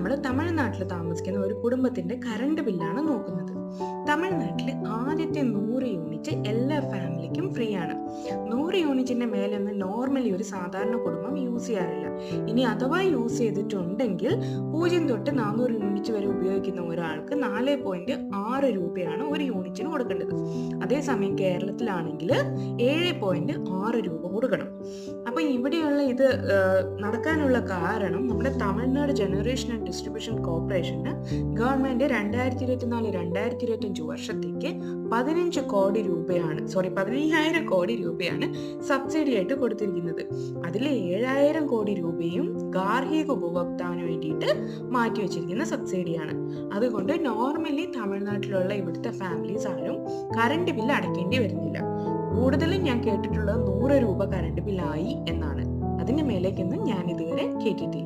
നമ്മൾ തമിഴ്നാട്ടിൽ താമസിക്കുന്ന ഒരു കുടുംബത്തിന്റെ കറണ്ട് ബില്ലാണ് നോക്കുന്നത്. തമിഴ്നാട്ടിൽ ആദ്യത്തെ 100 യൂണിറ്റ് എല്ലാ ഫാമിലിക്കും ഫ്രീ ആണ്. 100 യൂണിറ്റിന്റെ മേലൊന്നും നോർമലി ഒരു സാധാരണ കുടുംബം യൂസ് ചെയ്യാറില്ല. ഇനി അഥവാ യൂസ് ചെയ്തിട്ടുണ്ടെങ്കിൽ 0 തൊട്ട് 400 യൂണിറ്റ് വരെ ഉപയോഗിക്കുന്ന ഒരാൾക്ക് 4.6 രൂപയാണ് ഒരു യൂണിറ്റിന് കൊടുക്കേണ്ടത്. അതേസമയം കേരളത്തിലാണെങ്കിൽ 7.6 രൂപ കൊടുക്കണം. അപ്പൊ ഇവിടെയുള്ള ഇത് നടക്കാനുള്ള കാരണം നമ്മുടെ Tamil Nadu generation and distribution corporation government 2024-2025 വർഷത്തേക്ക് 15,000 കോടി രൂപയാണ് സബ്സിഡി ആയിട്ട് കൊടുത്തിരിക്കുന്നത്. അതിൽ 7,000 കോടി രൂപയും ഗാർഹിക ഉപഭോക്താവിന് വേണ്ടിയിട്ട് മാറ്റിവെച്ചിരിക്കുന്ന സബ്സിഡിയാണ്. അതുകൊണ്ട് നോർമലി തമിഴ്നാട്ടിലുള്ള ഇവിടുത്തെ ഫാമിലീസ് ആരും കറണ്ട് ബില്ല് അടയ്ക്കേണ്ടി വരുന്നില്ല. കൂടുതലും ഞാൻ കേട്ടിട്ടുള്ളത് 100 രൂപ കറണ്ട് ബില്ലായി എന്നാണ്. അതിന് മേലേക്കൊന്നും ഞാൻ ഇതുവരെ കേട്ടിട്ടില്ല.